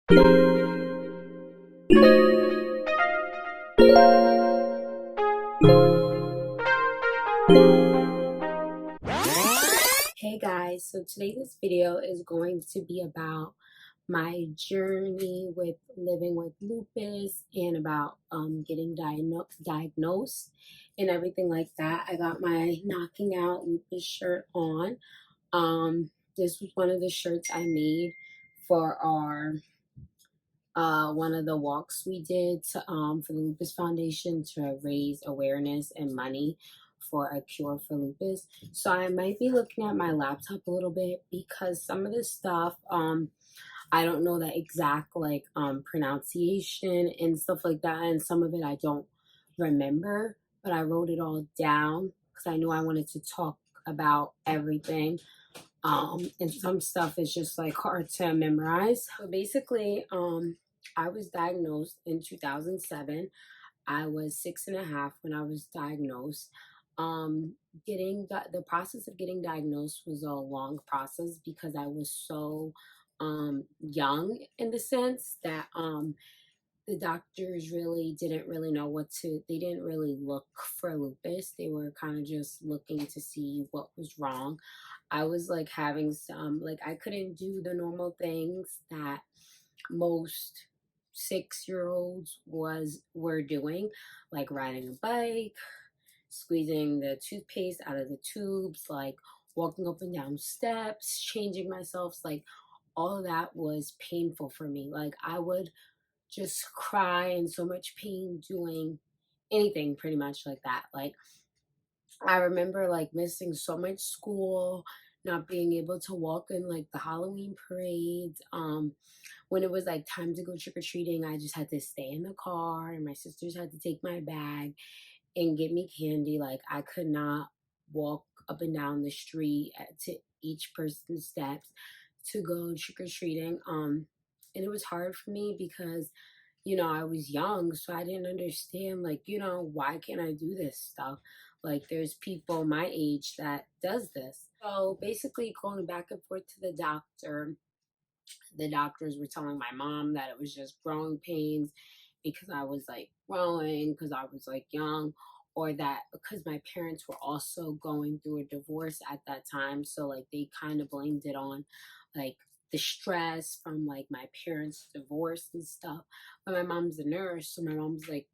Hey guys, so today this video is going to be about my journey with living with lupus and about getting diagnosed and everything like that. I got my knocking out lupus shirt on. This was one of the shirts I made for our one of the walks we did to, for the Lupus Foundation to raise awareness and money for a cure for lupus. So I might be looking at my laptop a little bit because some of this stuff, I don't know the exact pronunciation and stuff like that, and some of it I don't remember, but I wrote it all down because I knew I wanted to talk about everything. And some stuff is just like hard to memorize. So basically, I was diagnosed in 2007. I was 6.5 when I was diagnosed. The process of getting diagnosed was a long process because I was so young, in the sense that the doctors really didn't really know they didn't really look for lupus. They were kind of just looking to see what was wrong. I was like having some, I couldn't do the normal things that most 6-year-olds were doing, like riding a bike, squeezing the toothpaste out of the tubes, like walking up and down steps, changing myself. Like all of that was painful for me. Like I would just cry in so much pain doing anything pretty much like that. Like I remember like missing so much school, not being able to walk in like the Halloween parades. When it was like time to go trick-or-treating, I just had to stay in the car and my sisters had to take my bag and get me candy. Like I could not walk up and down the street to each person's steps to go trick-or-treating. And it was hard for me because, I was young, so I didn't understand, why can't I do this stuff? Like, there's people my age that does this. So basically, going back and forth to the doctors were telling my mom that it was just growing pains because I was like growing, because I was like young, or that because my parents were also going through a divorce at that time. So like they kind of blamed it on like the stress from like my parents' divorce and stuff. But my mom's a nurse, so my mom's like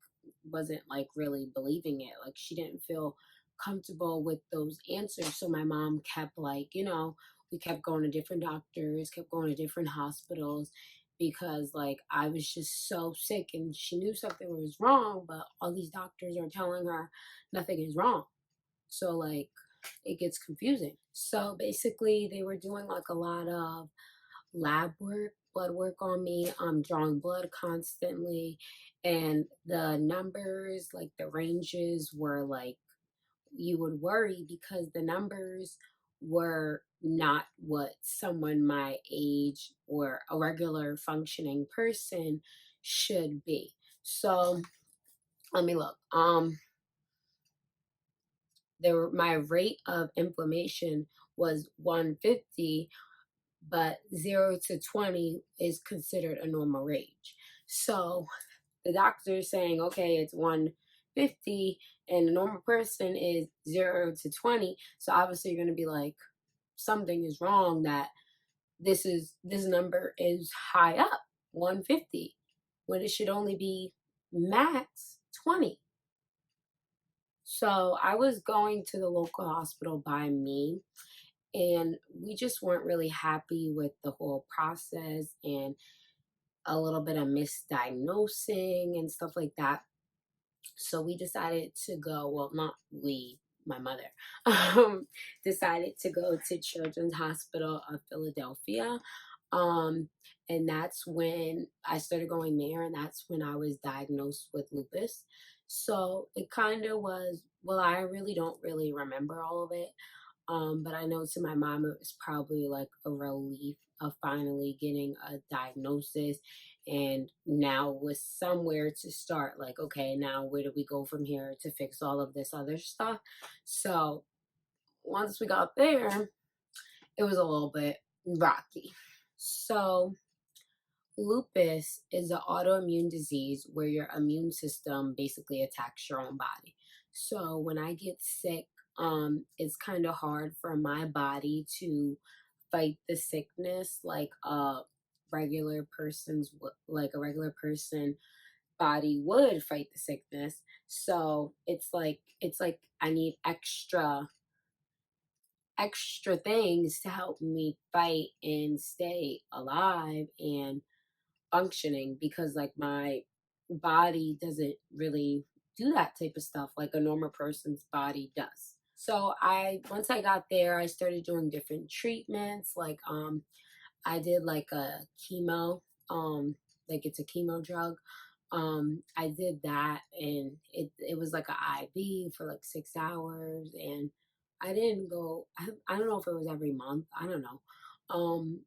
wasn't like really believing it. Like she didn't feel comfortable with those answers. So my mom kept we kept going to different doctors, kept going to different hospitals because like I was just so sick and she knew something was wrong, but all these doctors are telling her nothing is wrong. So like it gets confusing. So basically they were doing like a lot of lab work, blood work on me. I'm drawing blood constantly, and the numbers, like the ranges were like, you would worry because the numbers were not what someone my age or a regular functioning person should be. So let me look. My rate of inflammation was 150, but 0 to 20 is considered a normal range. So the doctor is saying, okay, it's 150 and a normal person is 0 to 20. So obviously you're going to be like, something is wrong, that this number is high up, 150, when it should only be max 20. So I was going to the local hospital by me, and we just weren't really happy with the whole process and a little bit of misdiagnosing and stuff like that. So we decided to go, well, not we, my mother, decided to go to Children's Hospital of Philadelphia. And that's when I started going there, and that's when I was diagnosed with lupus. So it kind of was, well, I really don't really remember all of it. But I know to my mom it was probably like a relief of finally getting a diagnosis, and now with somewhere to start. Like, okay, now where do we go from here to fix all of this other stuff? So once we got there, it was a little bit rocky. So Lupus is an autoimmune disease where your immune system basically attacks your own body. So when I get sick, it's kind of hard for my body to fight the sickness like like a regular person body would fight the sickness. So it's like I need extra things to help me fight and stay alive and functioning, because like my body doesn't really do that type of stuff like a normal person's body does. So I once I got there, I started doing different treatments. Like I did like a chemo, um like it's a chemo drug. I did that, and it was like a IV for like 6 hours, and I didn't go. I don't know if it was every month. I don't know. Um,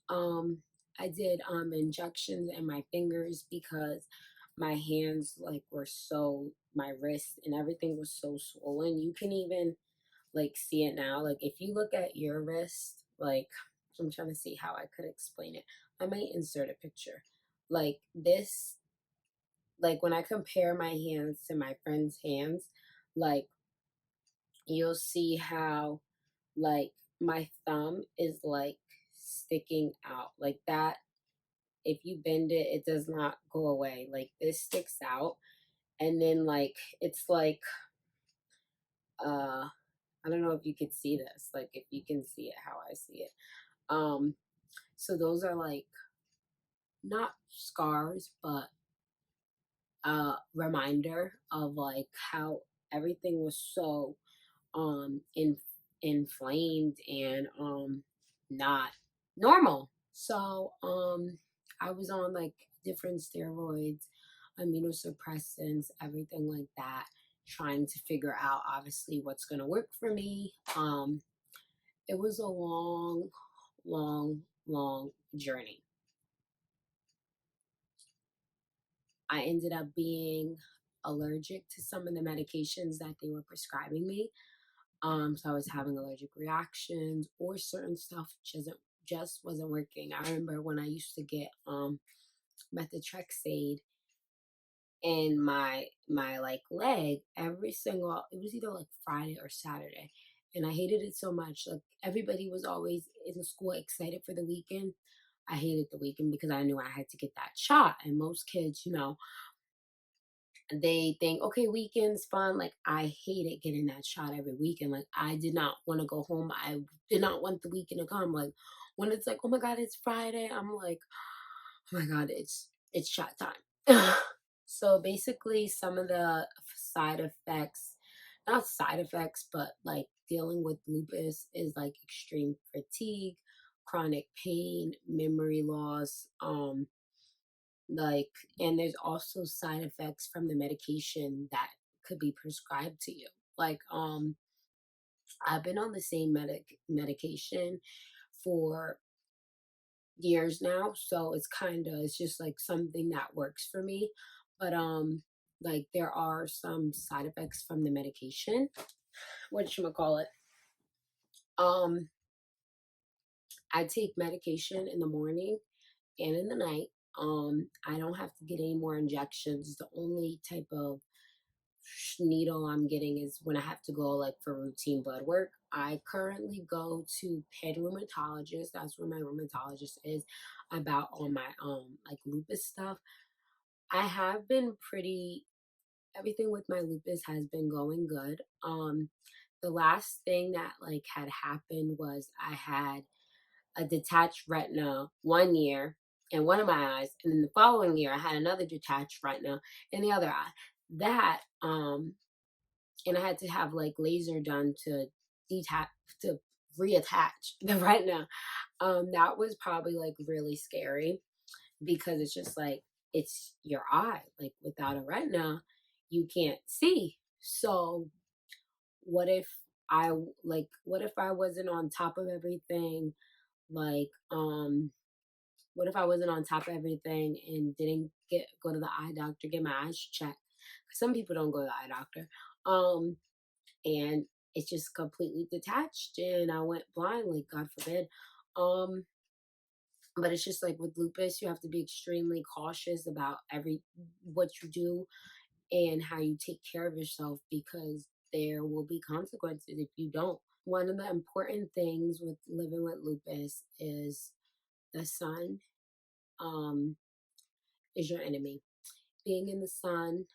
um, I did injections in my fingers because my hands like were so my wrist and everything was so swollen. You can even like see it now. Like if you look at your wrist, like I'm trying to see how I could explain it. I might insert a picture. Like this, like when I compare my hands to my friend's hands, like you'll see how like my thumb is like sticking out like that. If you bend it, it does not go away. Like this sticks out, and then like it's like uh I don't know if you could see this, like if you can see it how I see it. Um so those are like not scars, but reminder of like how everything was so inflamed and not normal. So I was on like different steroids, immunosuppressants, everything like that, trying to figure out obviously what's gonna work for me. It was a long journey. I ended up being allergic to some of the medications that they were prescribing me. So I was having allergic reactions, or certain stuff just wasn't working. I remember when I used to get methotrexate in my like leg every single, it was either like Friday or Saturday. And I hated it so much. Like everybody was always in the school excited for the weekend. I hated the weekend because I knew I had to get that shot. And most kids, they think, okay, weekends fun. Like I hated getting that shot every weekend. Like I did not want to go home. I did not want the weekend to come. Like when it's like, oh my god, it's Friday, I'm like, oh my god, it's shot time. So basically, some of the side effects, not side effects, but like dealing with lupus is like extreme fatigue, chronic pain, memory loss, like, and there's also side effects from the medication that could be prescribed to you. Like I've been on the same medication for years now, so it's just like something that works for me. But like there are some side effects from the medication. What should I call it? um I take medication in the morning and in the night. I don't have to get any more injections. The only type of needle I'm getting is when I have to go like for routine blood work. I currently go to ped rheumatologist. That's where my rheumatologist is about all my like lupus stuff. I have been pretty everything with my lupus has been going good. The last thing that like had happened was I had a detached retina 1 year in one of my eyes, and then the following year I had another detached retina in the other eye. That and I had to have like laser done to detach to reattach the retina. That was probably like really scary, because it's just like it's your eye. Like without a retina, you can't see. So what if what if I wasn't on top of everything? Like what if I wasn't on top of everything and didn't go to the eye doctor, get my eyes checked? Some people don't go to the eye doctor. Um and it's just completely detached and I went blind, like God forbid. Um But it's just like with lupus, you have to be extremely cautious about every what you do and how you take care of yourself, because there will be consequences if you don't. One of the important things with living with lupus is the sun um, is your enemy. Being in the sun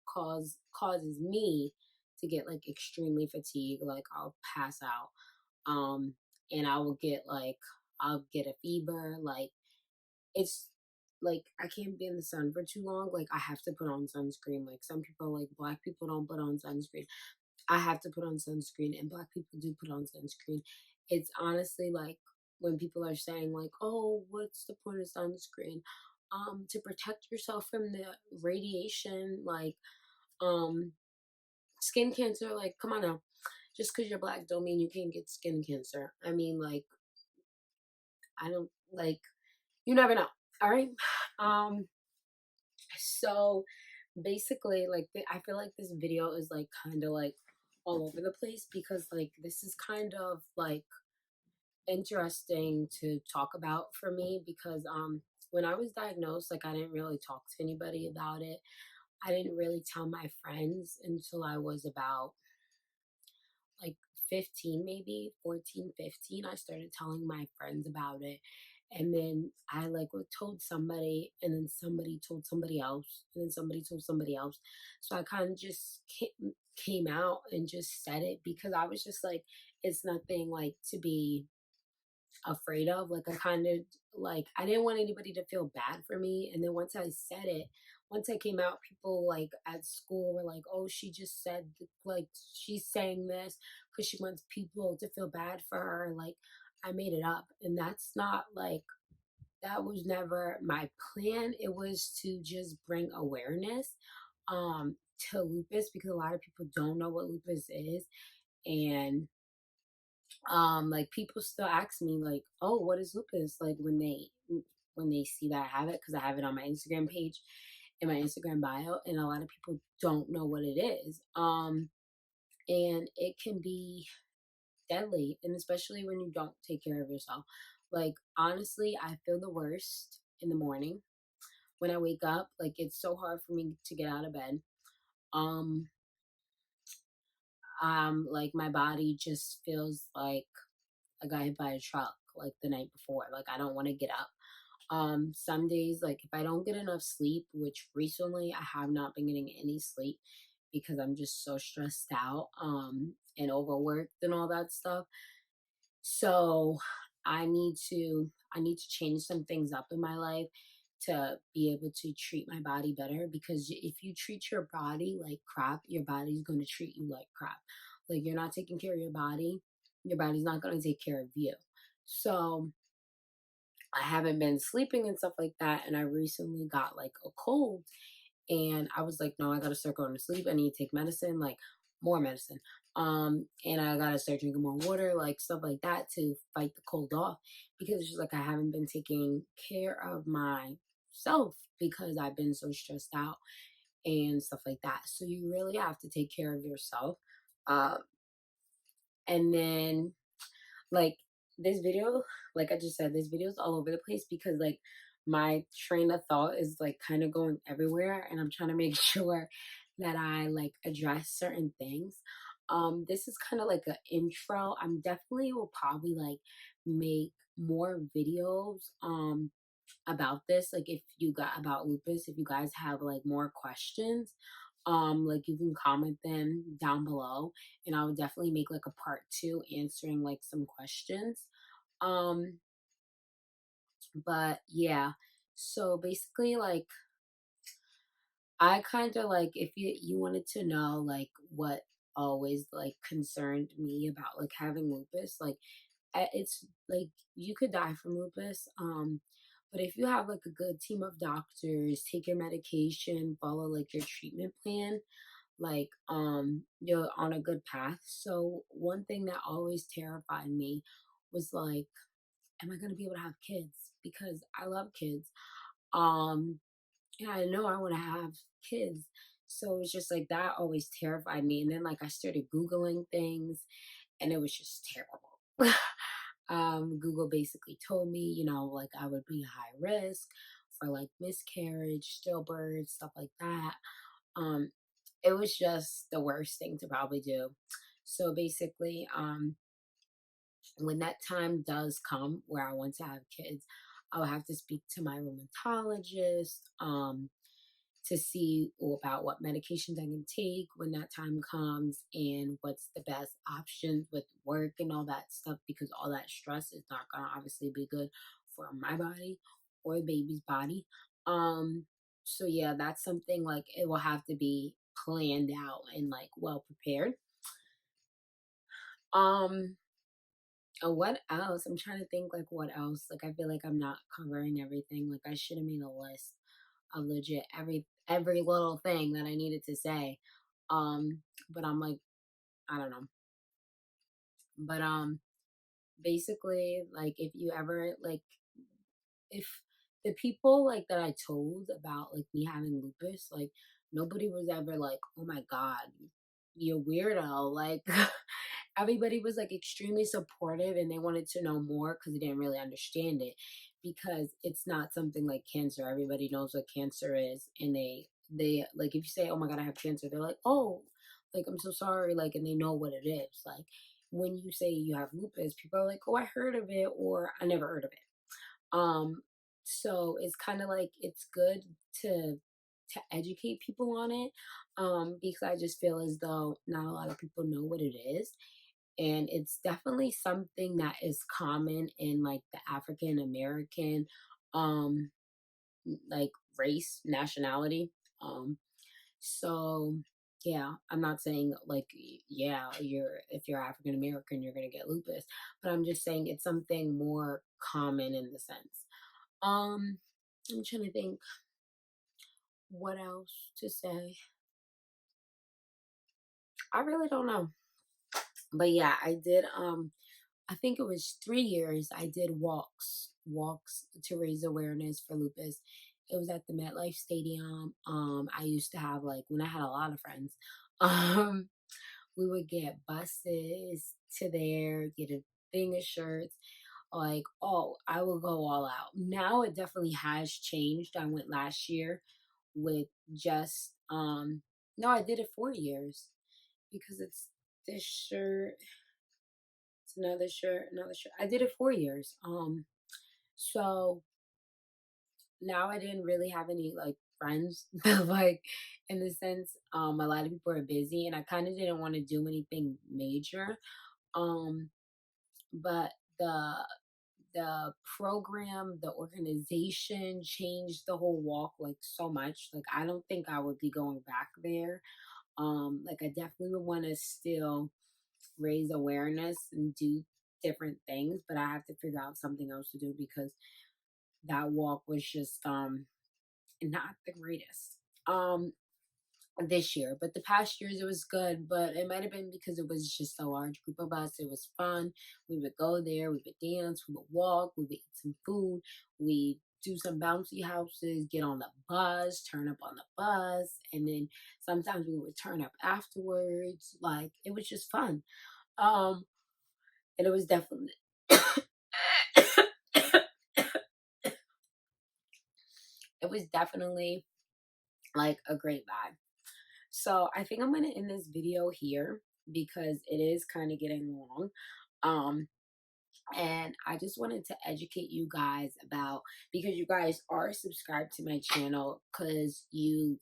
causes me to get like extremely fatigued. Like I'll pass out, and I'll get a fever. Like it's like I can't be in the sun for too long. Like I have to put on sunscreen. Like some people, like black people, don't put on sunscreen. I have to put on sunscreen, and black people do put on sunscreen. It's honestly like when people are saying like, "Oh, what's the point of sunscreen?" To protect yourself from the radiation, like um, skin cancer. Like, come on now, just because you're black don't mean you can't get skin cancer. I mean, like, I don't like you never know. All right. Um, so basically, like, I feel like this video is like kind of like all over the place, because like this is kind of like interesting to talk about for me, because when I was diagnosed, like I didn't really talk to anybody about it. I didn't really tell my friends until I was about like 15, maybe 14, 15. I started telling my friends about it. And then I like told somebody, and then somebody told somebody else, and then somebody told somebody else. So I kind of just came out and just said it, because I was just like, it's nothing like to be afraid of. Like I kind of like I didn't want anybody to feel bad for me. And then once I said it, once I came out, people like at school were like, "Oh, she just said like she's saying this because she wants people to feel bad for her." Like I made it up, and that's not like that was never my plan. It was to just bring awareness to lupus, because a lot of people don't know what lupus is. And like people still ask me like, "Oh, what is lupus?" Like when they see that I have it, because I have it on my Instagram page, in my Instagram bio, and a lot of people don't know what it is. And it can be deadly, and especially when you don't take care of yourself. Like honestly, I feel the worst in the morning when I wake up. Like it's so hard for me to get out of bed. um like my body just feels like I got hit by a truck like the night before. Like I don't want to get up. Some days, like if I don't get enough sleep, which recently I have not been getting any sleep because I'm just so stressed out, and overworked and all that stuff. So I need to change some things up in my life to be able to treat my body better, because if you treat your body like crap, your body's going to treat you like crap. Like you're not taking care of your body's not going to take care of you. So I haven't been sleeping and stuff like that, and I recently got like a cold, and I was like, no, I gotta start going to sleep. I need to take medicine, like more medicine. And I gotta start drinking more water, like stuff like that to fight the cold off, because it's just like I haven't been taking care of myself because I've been so stressed out and stuff like that. So you really have to take care of yourself. Uh, and then like this video, like I just said, this video is all over the place, because like my train of thought is like kind of going everywhere, and I'm trying to make sure that I like address certain things. This is kind of like an intro. I'm definitely will probably like make more videos about this. Like if you got about lupus, if you guys have like more questions, like you can comment them down below, and I would definitely make like a part two answering like some questions. um but yeah, so basically like I kind of like, if you wanted to know like what always like concerned me about like having lupus, like it's like you could die from lupus. But if you have like a good team of doctors, take your medication, follow like your treatment plan, like you're on a good path. So one thing that always terrified me was like, am I going to be able to have kids? Because I love kids. um and I know I want to have kids. So it's just like that always terrified me. And then like I started Googling things, and it was just terrible. Google basically told me, you know, like I would be high risk for like miscarriage, stillbirth, stuff like that. Um, it was just the worst thing to probably do. So basically, when that time does come where I want to have kids, I'll have to speak to my rheumatologist to see about what medications I can take when that time comes and what's the best options with work and all that stuff, because all that stress is not gonna obviously be good for my body or the baby's body. So yeah, that's something like it will have to be planned out and like well prepared. Um what else? I'm trying to think like what else. Like I feel like I'm not covering everything. Like I should have made a list of legit every little thing that I needed to say. But I'm like, I don't know. But basically like if you ever like if the people like that I told about like me having lupus, like nobody was ever like, oh my God, you're weirdo. Like everybody was like extremely supportive and they wanted to know more because they didn't really understand it, because it's not something like cancer. Everybody knows what cancer is, and they like if you say, oh my God, I have cancer, they're like, oh, like I'm so sorry, like, and they know what it is. Like when you say you have lupus, people are like, oh, I heard of it, or I never heard of it. um, so it's kind of like it's good to to educate people on it, because I just feel as though not a lot of people know what it is, and it's definitely something that is common in like the African American, um, like race nationality. Um, so yeah, I'm not saying like yeah, you're if you're African American you're gonna get lupus, but I'm just saying it's something more common in the sense. Um, I'm trying to think what else to say. I really don't know. But yeah, I did I think it was 3 years I did walks to raise awareness for lupus. It was at the MetLife Stadium. I used to have like when I had a lot of friends. Um we would get buses to there, get a thing of shirts. Like, oh, I will go all out. Now it definitely has changed. I went last year with just no, I did it 4 years because it's this shirt, it's another shirt, another shirt. I did it 4 years. So now I didn't really have any like friends like in the sense a lot of people are busy and I kind of didn't want to do anything major. Um but the program, the organization changed the whole walk like so much. Like I don't think I would be going back there. Like I definitely would want to still raise awareness and do different things, but I have to figure out something else to do because that walk was just not the greatest. This year, but the past years it was good, but it might have been because it was just a large group of us. It was fun. We would go there, we would dance, we would walk, we would eat some food, we do some bouncy houses, get on the bus, turn up on the bus, and then sometimes we would turn up afterwards. Like it was just fun. Um and it was definitely it was definitely like a great vibe. So I think I'm gonna end this video here because it is kind of getting long. Um, and I just wanted to educate you guys about, because you guys are subscribed to my channel because you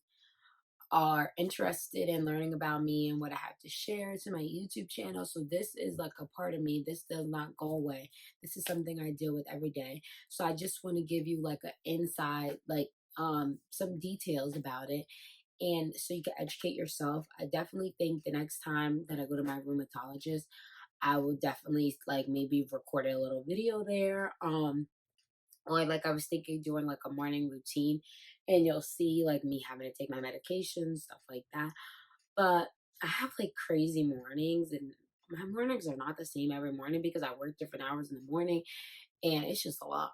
are interested in learning about me and what I have to share to my YouTube channel. So this is like a part of me. This does not go away. This is something I deal with every day. So I just want to give you like an inside, like some details about it, and so you can educate yourself. I definitely think the next time that I go to my rheumatologist, I will definitely like maybe record a little video there. Or like I was thinking doing like a morning routine, and you'll see like me having to take my medication, stuff like that. But I have like crazy mornings, and my mornings are not the same every morning because I work different hours in the morning, and it's just a lot.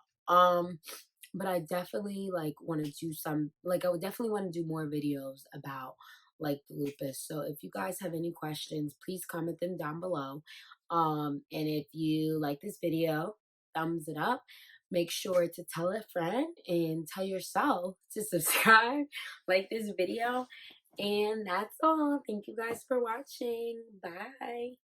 But I definitely like want to do some, like I would definitely want to do more videos about like the lupus. So if you guys have any questions, please comment them down below. And if you like this video, thumbs it up. Make sure to tell a friend and tell yourself to subscribe, like this video. And that's all. Thank you guys for watching. Bye.